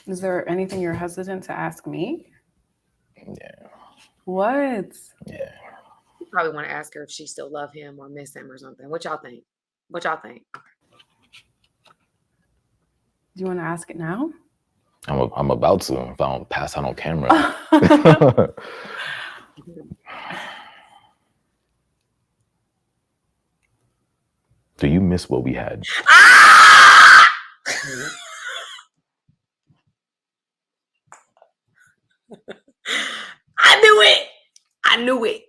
Is there anything you're hesitant to ask me? Yeah. What? Yeah. You probably want to ask her if she still love him or miss him or something. What y'all think? What y'all think? Do you want to ask it now? I'm about to if I don't pass out on camera. Do you miss what we had? Ah! I knew it. I knew it.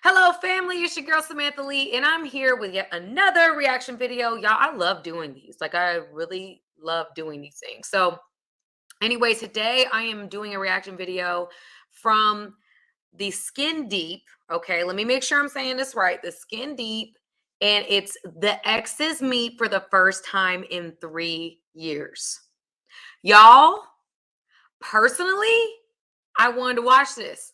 Hello, family. It's your girl Samantha Lee, and I'm here with yet another reaction video. Y'all, I love doing these. Like, I really love doing these things. So, anyway, today I am doing a reaction video from the Skin Deep. Okay, let me make sure I'm saying this right. The Skin Deep, and it's the Exes meet for the first time in 3 years. Y'all, personally, I wanted to watch this.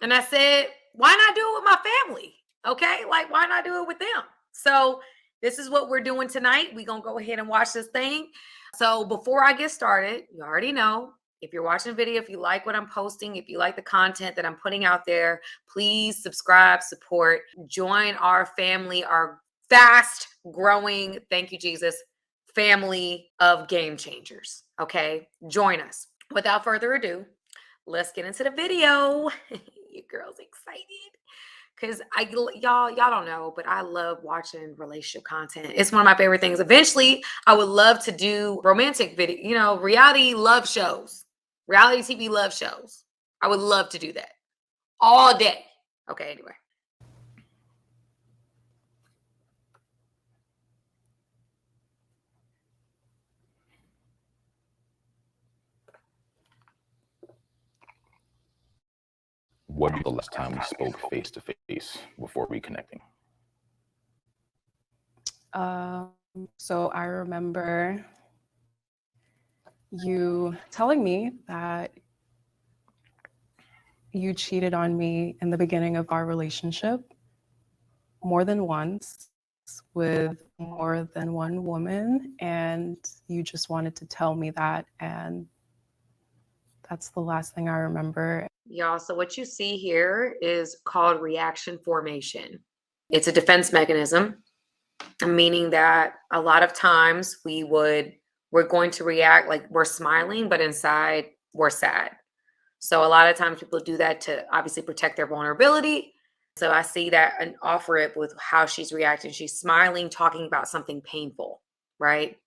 And I said, why not do it with my family? Okay, like why not do it with them? So this is what we're doing tonight. We're going to go ahead and watch this thing. So before I get started, you already know, if you're watching the video, if you like what I'm posting, if you like the content that I'm putting out there, please subscribe, support, join our family, our fast growing, thank you, Jesus, family of game changers. Okay, join us. Without further ado, let's get into the video. Your girl's excited because y'all don't know, but I love watching relationship content. It's one of my favorite things. Eventually, I would love to do romantic video, reality love shows, reality TV love shows. I would love to do that all day. Okay, anyway. What was the last time we spoke face to face before reconnecting? So I remember you telling me that you cheated on me in the beginning of our relationship more than once with more than one woman, and you just wanted to tell me that, and that's the last thing I remember. Y'all, so what you see here is called reaction formation. It's a defense mechanism, meaning that a lot of times we're going to react like we're smiling, but inside we're sad. So a lot of times people do that to obviously protect their vulnerability. So I see that and offer it with how she's reacting. She's smiling, talking about something painful, right?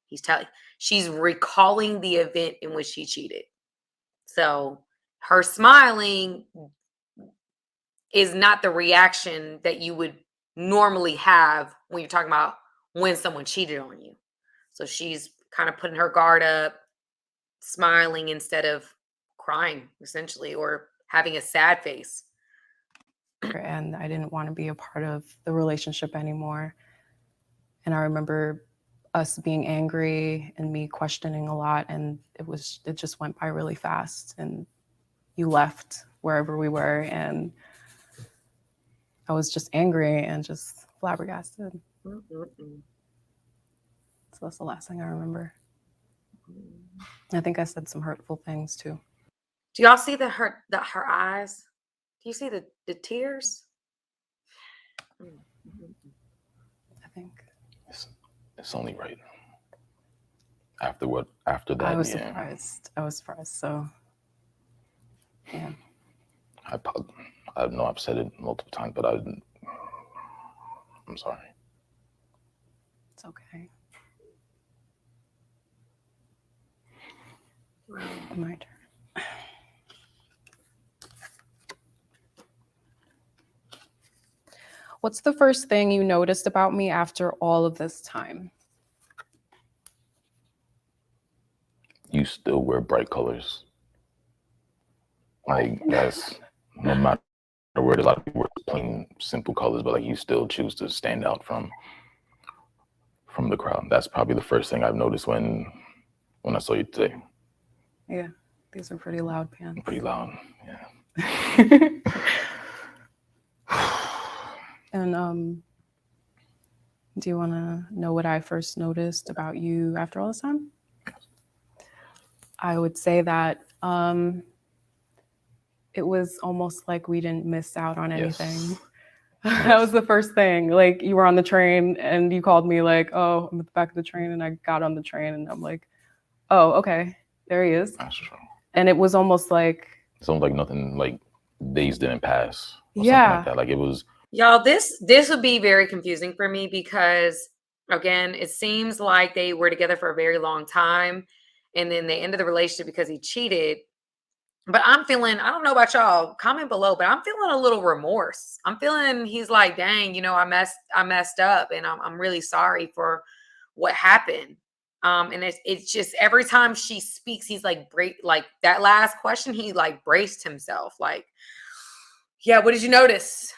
She's recalling the event in which she cheated. So her smiling is not the reaction that you would normally have when you're talking about when someone cheated on you. So she's kind of putting her guard up, smiling instead of crying, essentially, or having a sad face. And I didn't want to be a part of the relationship anymore. And I remember us being angry and me questioning a lot, and it just went by really fast, and you left wherever we were, and I was just angry and just flabbergasted. Mm-mm-mm. So that's the last thing I remember. I think I said some hurtful things too. Do y'all see her eyes? Do you see the tears? I think It's only right. After that, I was yeah. surprised. I was surprised. So yeah. I know I've said it multiple times, but I'm sorry. It's okay. My turn. What's the first thing you noticed about me after all of this time? You still wear bright colors. Like that's no matter where a lot of people wear plain, simple colors, but like you still choose to stand out from from the crowd. That's probably the first thing I've noticed when I saw you today. Yeah, these are pretty loud pants. Pretty loud, yeah. And do you want to know what I first noticed about you after all this time? I would say that it was almost like we didn't miss out on anything. Yes. That was the first thing. Like, you were on the train and you called me like, oh, I'm at the back of the train, and I got on the train and I'm like, oh, okay, there he is. That's true. And it was almost like, It's almost like nothing, like days didn't pass or yeah, something like that. Like it was. Y'all, this would be very confusing for me because, again, it seems like they were together for a very long time and then they ended the relationship because he cheated. But I'm feeling, I don't know about y'all, comment below, but I'm feeling a little remorse. I'm feeling he's like, dang, you know, I messed up and I'm really sorry for what happened. And it's just every time she speaks, he's like like that last question, he like braced himself. Like, yeah, what did you notice?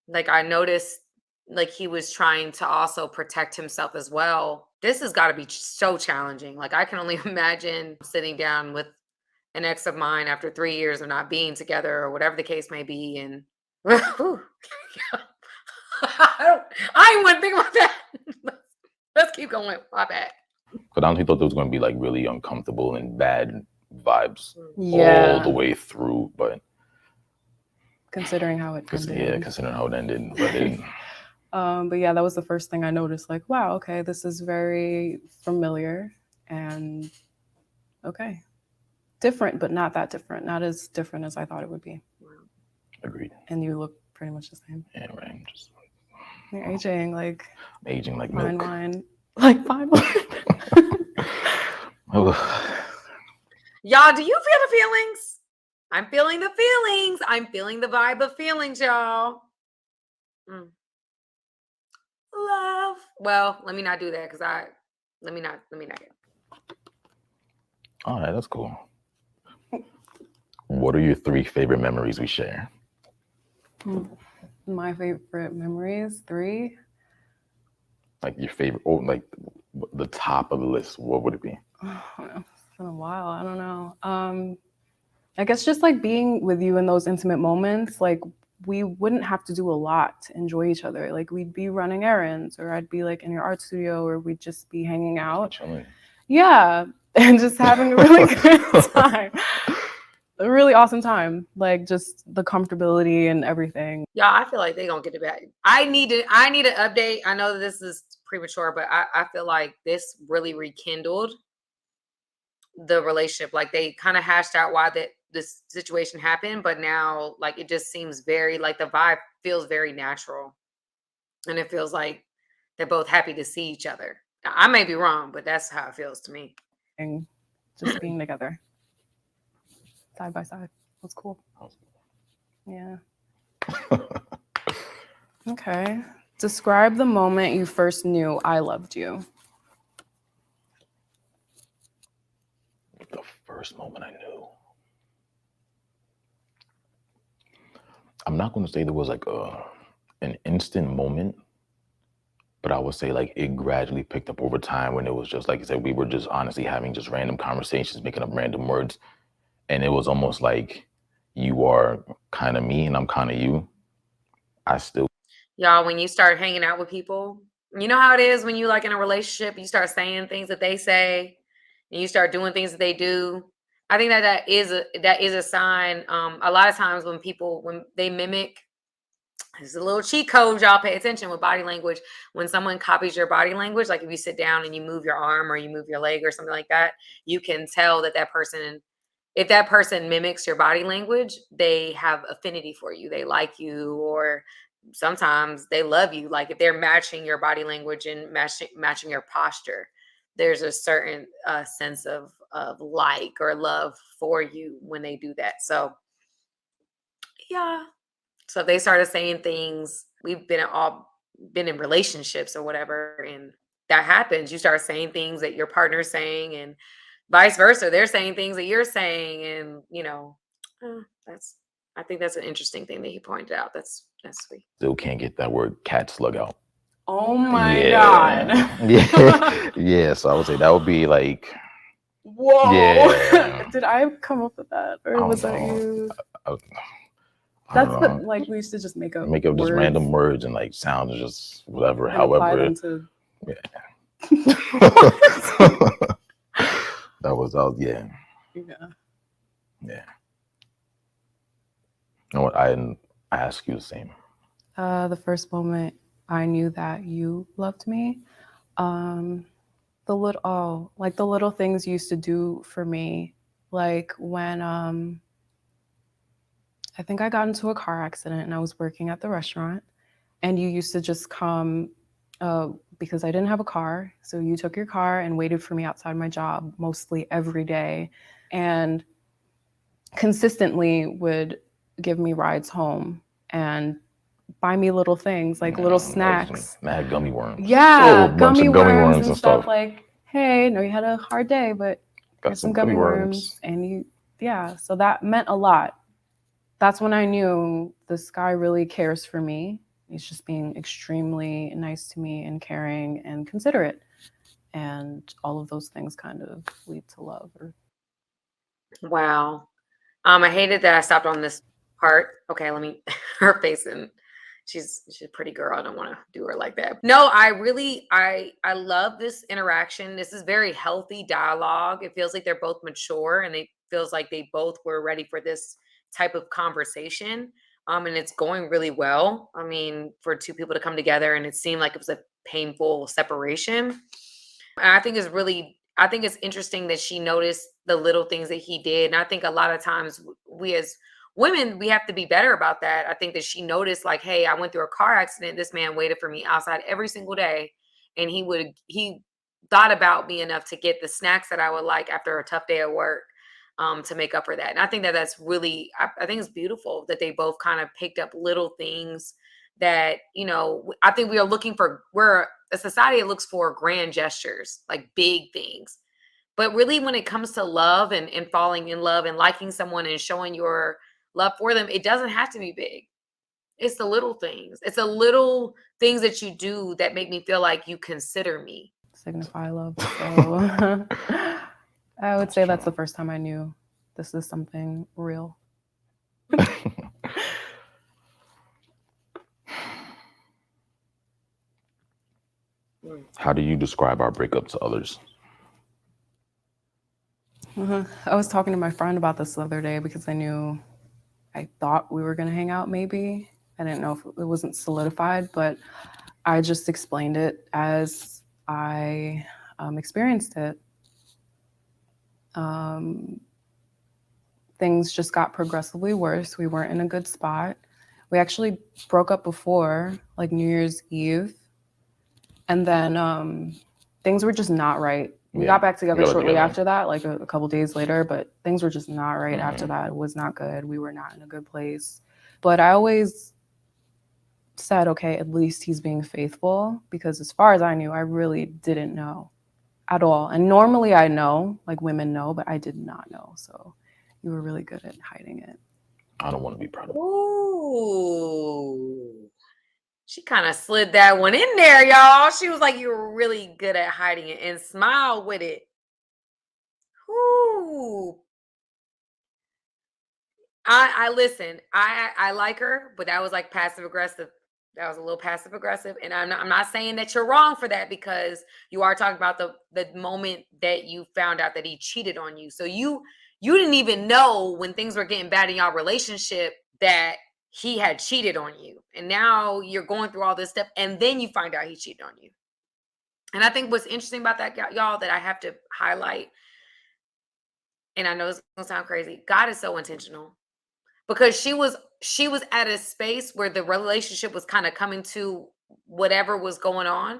Like, I noticed like he was trying to also protect himself as well. This has got to be so challenging. Like, I can only imagine sitting down with an ex of mine after 3 years of not being together or whatever the case may be. And I didn't want to think about that. Let's keep going. My bad. But I honestly thought there was going to be like really uncomfortable and bad vibes yeah, all the way through. But considering how it ended. considering how it ended. But it, but yeah, that was the first thing I noticed. Like, wow, okay, this is very familiar and okay. Different, but not that different. Not as different as I thought it would be. agreed. And you look pretty much the same. Yeah, right. Just, You're aging like milk. fine wine. Like fine wine. Y'all, do you feel the feelings? I'm feeling the feelings. I'm feeling the vibe of feelings, y'all. Love. Well, let me not do that because let me not get. All right, that's cool. What are your 3 favorite memories we share? My favorite memories, 3. Like your favorite, or like the top of the list, what would it be? It's been a while. I don't know. I guess just like being with you in those intimate moments, like we wouldn't have to do a lot to enjoy each other. Like we'd be running errands, or I'd be like in your art studio, or we'd just be hanging out. Chilling. Yeah, and just having a really good time. A really awesome time. Like just the comfortability and everything. Yeah, I feel like they're gonna get it back. I need an update. I know that this is premature, but I feel like this really rekindled the relationship. Like they kind of hashed out why this situation happened, but now like it just seems very like the vibe feels very natural. And it feels like they're both happy to see each other. Now, I may be wrong, but that's how it feels to me. And just being together. Side by side. That's cool. Yeah. Okay. Describe the moment you first knew I loved you. The first moment I knew. I'm not going to say there was like an instant moment, but I would say like it gradually picked up over time when it was just like you said, we were just honestly having just random conversations, making up random words. And it was almost like you are kind of me and I'm kind of you. Y'all, when you start hanging out with people, you know how it is when you like in a relationship, you start saying things that they say and you start doing things that they do. I think that is a sign. A lot of times when they mimic, there's a little cheat code, y'all pay attention with body language. When someone copies your body language, like if you sit down and you move your arm or you move your leg or something like that, you can tell that person, if that person mimics your body language, they have affinity for you. They like you, or sometimes they love you. Like if they're matching your body language and matching your posture, there's a certain sense of like or love for you when they do that. So yeah. So if they started saying things, we've been in relationships or whatever, and that happens. You start saying things that your partner's saying, and vice versa. They're saying things that you're saying, and I think that's an interesting thing that he pointed out. That's sweet. Still can't get that word cat slug out. Oh my Yeah. God. Yeah. Yeah. So I would say that would be like, Whoa. yeah. Did I come up with that? I Or don't was that know. you? I, I don't That's the, know. like, we used to just make up Make up just words random words and like sounds, just whatever, and apply however. them to. Yeah. What? That was, yeah. Yeah. Yeah. You know what? I didn't ask you the same. The first moment I knew that you loved me, um, like the little things you used to do for me, like when I think I got into a car accident and I was working at the restaurant, and you used to just come because I didn't have a car. So you took your car and waited for me outside my job mostly every day, and consistently would give me rides home and buy me little things like little snacks. Mad gummy worms. Yeah, Oh, a bunch gummy of gummy worms worms and and stuff stuff. like, hey, no, you had a hard day, but Got here's some some gummy gummy worms. worms. And yeah, so that meant a lot. That's when I knew this guy really cares for me. He's just being extremely nice to me and caring and considerate. And all of those things kind of lead to love. Wow. I hated that I stopped on this part. Okay, let me her face, and she's a pretty girl. I don't want to do her like that. No, I really I love this interaction. This is very healthy dialogue. It feels like they're both mature, and it feels like they both were ready for this type of conversation. And it's going really well. I mean, for two people to come together, and it seemed like it was a painful separation. And I think it's interesting that she noticed the little things that he did. And I think a lot of times we as women, we have to be better about that. I think that she noticed, like, hey, I went through a car accident. This man waited for me outside every single day. And he thought about me enough to get the snacks that I would like after a tough day at work, to make up for that. And I think that that's really, I think it's beautiful that they both kind of picked up little things that, I think we're a society that looks for grand gestures, like big things. But really, when it comes to love and falling in love and liking someone and showing your love for them, it doesn't have to be big. It's the little things. It's the little things that you do that make me feel like you consider me. Signify love. So I would say that's true. the first time I knew this is something real. How do you describe our breakup to others? I was talking to my friend about this the other day because I thought we were going to hang out maybe. I didn't know if it wasn't solidified, but I just explained it as I experienced it. Things just got progressively worse. We weren't in a good spot. We actually broke up before, like New Year's Eve. And then things were just not right. We got back together shortly after that, like a couple days later, but things were just not right after that. It was not good. We were not in a good place. But I always said, okay, at least he's being faithful, because as far as I knew, I really didn't know at all. And normally I know, like women know, but I did not know. So you were really good at hiding it. I don't want to be proud of it. Ooh. She kind of slid that one in there, y'all. She was like, you were really good at hiding it, and smile with it. Ooh. I listen. I like her, but that was like passive aggressive. That was a little passive aggressive, and I'm not saying that you're wrong for that, because you are talking about the moment that you found out that he cheated on you. So you didn't even know when things were getting bad in y'all relationship that he had cheated on you, and now you're going through all this stuff, and then you find out he cheated on you. And I think what's interesting about that, y'all, that I have to highlight, and I know it's gonna sound crazy, God is so intentional, because she was at a space where the relationship was kind of coming to whatever was going on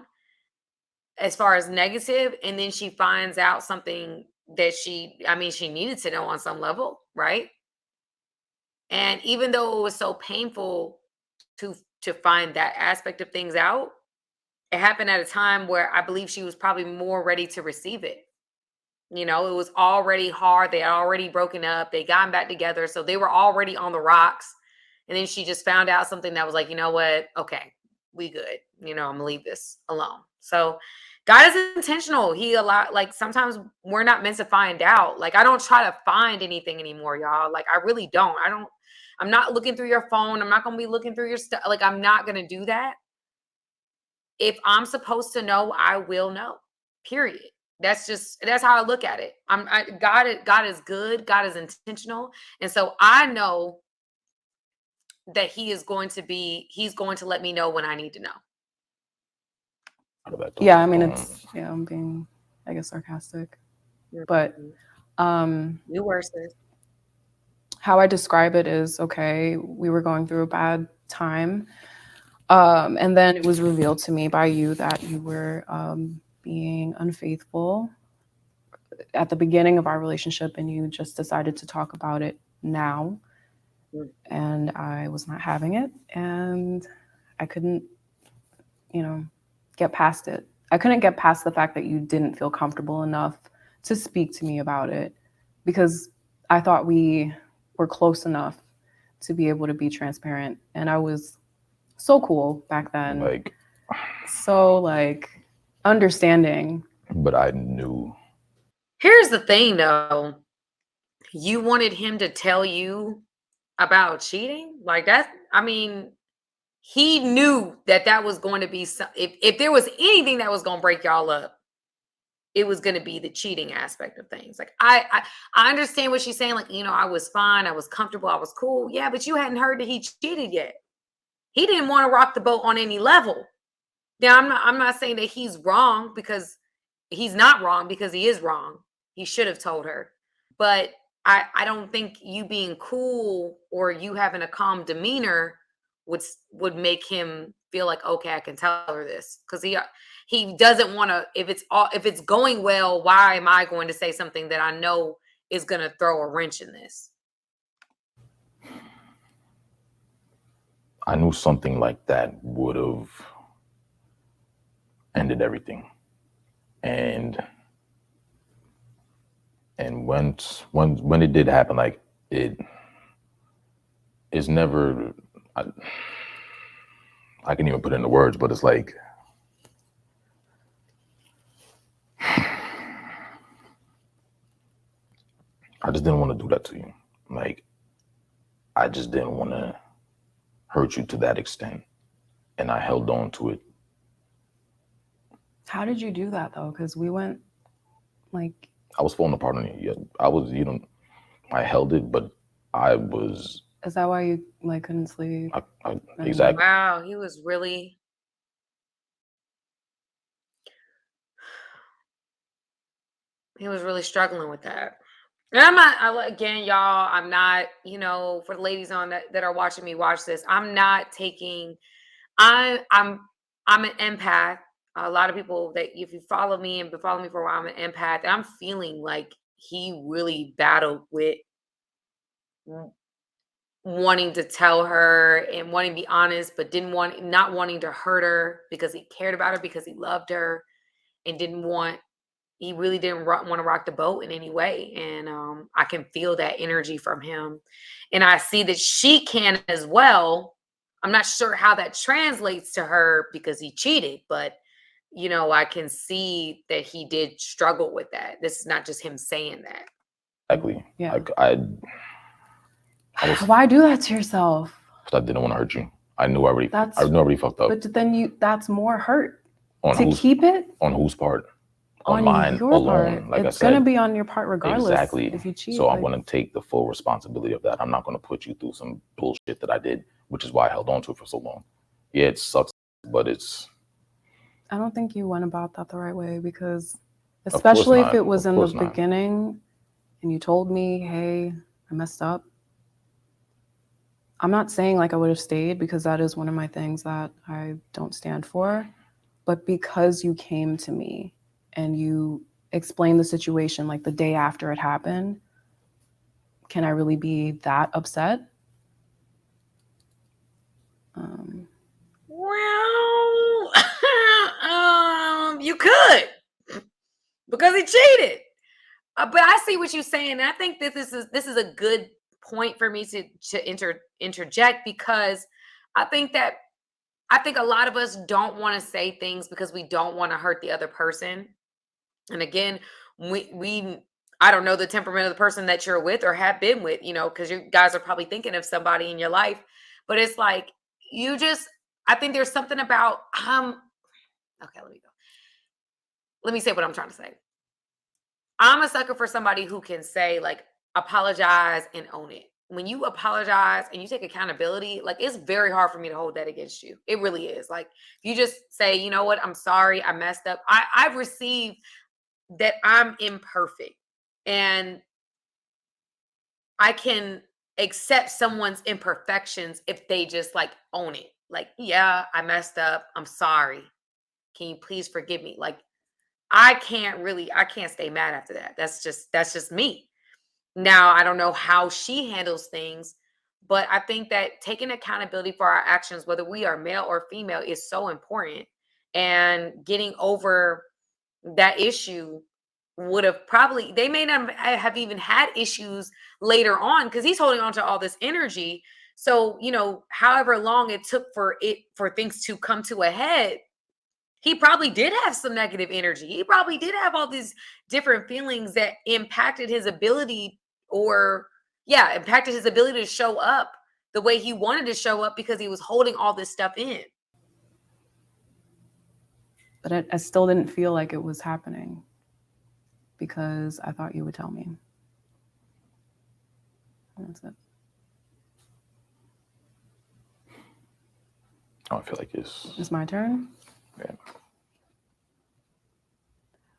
as far as negative, and then she finds out something that she needed to know on some level, right? And even though it was so painful to find that aspect of things out, it happened at a time where I believe she was probably more ready to receive it. It was already hard. They had already broken up. They gotten back together. So they were already on the rocks. And then she just found out something that was like, you know what? Okay. we good. I'm gonna leave this alone. So God is intentional. He allowed, like, sometimes we're not meant to find out. Like, I don't try to find anything anymore, y'all. Like, I really don't. I'm not looking through your phone. I'm not gonna be looking through your stuff. Like, I'm not gonna do that. If I'm supposed to know, I will know. Period. That's how I look at it. God is good. God is intentional. And so I know that he's going to let me know when I need to know. Yeah, I mean, I'm being, I guess, sarcastic. But You were, sis. how I describe it is, okay, we were going through a bad time. And then it was revealed to me by you that you were being unfaithful at the beginning of our relationship, and you just decided to talk about it now. And I was not having it, and I couldn't, get past it. I couldn't get past the fact that you didn't feel comfortable enough to speak to me about it, because I thought we were close enough to be able to be transparent. And I was so cool back then. So understanding. But I knew. Here's the thing, though. You wanted him to tell you about cheating? Like, he knew that was going to be if there was anything that was going to break y'all up, it was going to be the cheating aspect of things. Like, I understand what she's saying. Like, I was fine. I was comfortable. I was cool. Yeah, but you hadn't heard that he cheated yet. He didn't want to rock the boat on any level. Now, I'm not saying that he's wrong, because he's not wrong, because he is wrong. He should have told her. But I don't think you being cool or you having a calm demeanor would make him feel like, okay, I can tell her this, because he doesn't want to. If it's going well, why am I going to say something that I know is going to throw a wrench in this? I knew something like that would have ended everything, and when it did happen, like, it is never. I can even put it into words, but it's like, I just didn't want to do that to you. Like, I just didn't want to hurt you to that extent, and I held on to it. How did you do that, though? Because we went, I was falling apart on you. I was, I held it, but I was. Is that why you couldn't sleep? Exactly. Wow, he was really. He was really struggling with that. And I'm not, again, y'all, I'm not, for the ladies on that are watching me watch this, I'm not taking, I'm an empath. A lot of people that, if you follow me and been following me for a while, I'm an empath. And I'm feeling like he really battled with wanting to tell her and wanting to be honest, but not wanting to hurt her, because he cared about her, because he loved her, and he really didn't want to rock the boat in any way. And I can feel that energy from him. And I see that she can as well. I'm not sure how that translates to her, because he cheated, but I can see that he did struggle with that. This is not just him saying that. Exactly. Yeah. Why do that to yourself? Because I didn't want to hurt you. I knew I already fucked up. But then that's more hurt. To keep it? On whose part? On mine your alone. Part. It's going to be on your part regardless. Exactly. If you cheat. So I'm going to take the full responsibility of that. I'm not going to put you through some bullshit that I did, which is why I held on to it for so long. Yeah, it sucks, but I don't think you went about that the right way, because especially if it was in the beginning and you told me, hey, I messed up. I'm not saying I would have stayed, because that is one of my things that I don't stand for. But because you came to me and you explained the situation the day after it happened, can I really be that upset? Well, you could, because he cheated. But I see what you're saying, and I think that this is a good point for me to interject, because I think that I think a lot of us don't want to say things because we don't want to hurt the other person. And again, we I don't know the temperament of the person that you're with or have been with, because you guys are probably thinking of somebody in your life, but it's like you just I think there's something about okay, let me say what I'm trying to say. I'm a sucker for somebody who can say, like, apologize and own it. When you apologize and you take accountability, like, it's very hard for me to hold that against you. It really is. Like, if you just say, you know what, I'm sorry, I messed up. I've received that I'm imperfect and I can accept someone's imperfections if they just like own it. Like, yeah, I messed up. I'm sorry. Can you please forgive me? Like, I can't stay mad after that. That's just me. Now, I don't know how she handles things, but I think that taking accountability for our actions, whether we are male or female, is so important. And getting over that issue would have probably, they may not have even had issues later on because he's holding on to all this energy. So, however long it took for things to come to a head, he probably did have some negative energy. He probably did have all these different feelings that impacted his ability or impacted his ability to show up the way he wanted to show up because he was holding all this stuff in. But I still didn't feel like it was happening because I thought you would tell me. That's it. I feel like it's my turn. Yeah.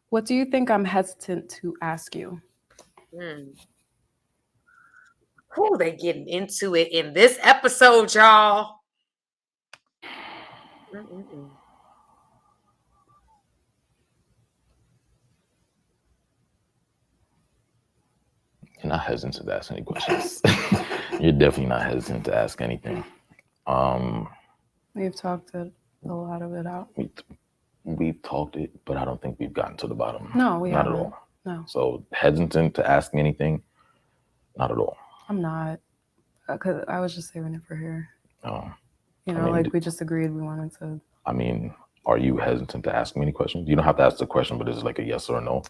What do you think I'm hesitant to ask you? Who they getting into it in this episode, y'all? You're not hesitant to ask any questions. You're definitely not hesitant to ask anything. We've talked a lot of it out. We've talked it, but I don't think we've gotten to the bottom. No, we not haven't. at all. No. So hesitant to ask anything? Not at all. I'm not, because I was just saving it for here. Oh. We just agreed we wanted to. I mean, are you hesitant to ask me any questions? You don't have to ask the question, but is it like a yes or a no?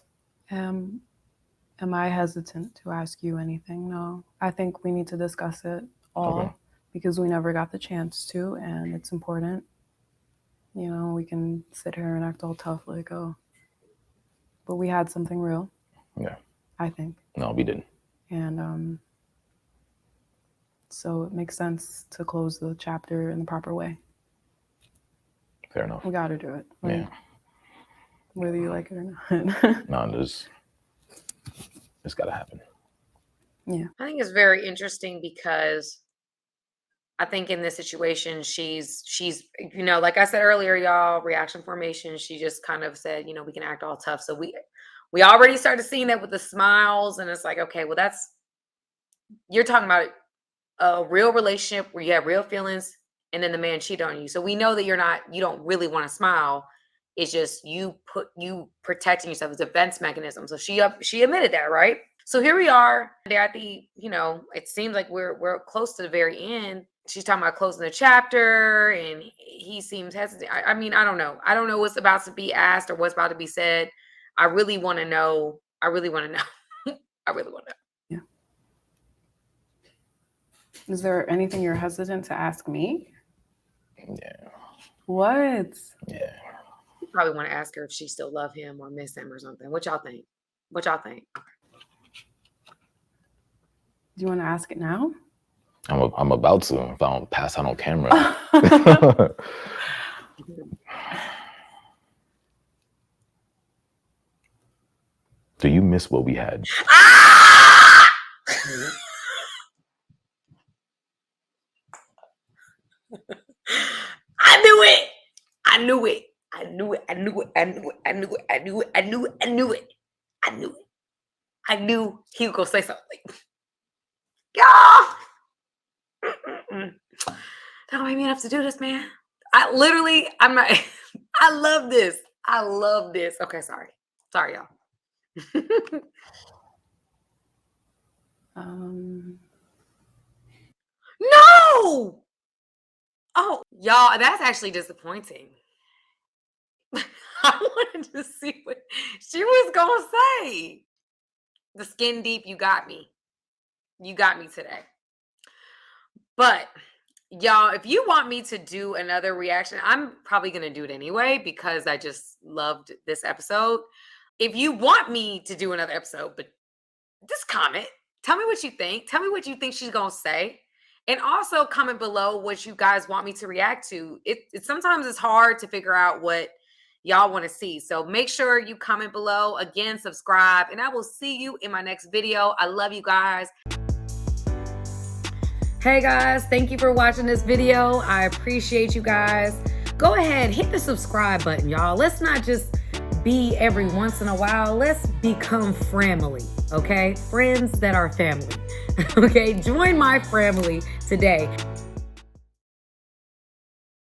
Am I hesitant to ask you anything? No. I think we need to discuss it all because we never got the chance to, and it's important. We can sit here and act all tough like, oh, but we had something real. Yeah. I think. No, we didn't. And so it makes sense to close the chapter in the proper way. Fair enough. We got to do it. Yeah. Whether you like it or not. No, it's got to happen. Yeah. I think it's very interesting because I think in this situation, she's, like I said earlier, y'all, reaction formation, she just kind of said, we can act all tough. So we already started seeing that with the smiles, and it's like, okay, well, you're talking about a real relationship where you have real feelings and then the man cheated on you. So we know that you don't really want to smile. It's just you protecting yourself as a defense mechanism. So she admitted that, right? So here we are there at the, it seems like we're close to the very end. She's talking about closing the chapter and he seems hesitant. I mean, I don't know. I don't know what's about to be asked or what's about to be said. I really want to know. I really want to know. I really want to know. Yeah. Is there anything you're hesitant to ask me? Yeah. What? Yeah. You probably want to ask her if she still love him or miss him or something. What y'all think? Do you want to ask it now? I'm about to if I don't pass out on camera. Do you miss what we had? I knew it. I knew it. I knew it. I knew it. I knew it. I knew it. I knew it. I knew it. I knew it. I knew it. I knew he would go say something like, "Yeah, don't make me have to do this, man." I'm not. I love this. I love this. Okay, sorry, y'all. No. Oh, y'all, that's actually disappointing. I wanted to see what she was gonna say. The skin deep, you got me. You got me today. But y'all, if you want me to do another reaction, I'm probably gonna do it anyway because I just loved this episode. If you want me to do another episode, but just comment. Tell me what you think. Tell me what you think she's gonna say. And also comment below what you guys want me to react to. It sometimes it's hard to figure out what y'all want to see. So make sure you comment below. Again, subscribe, and I will see you in my next video. I love you guys. Hey guys, thank you for watching this video. I appreciate you guys. Go ahead, hit the subscribe button, y'all. Let's not just be every once in a while. Let's become family, okay? Friends that are family, okay? Join my family today.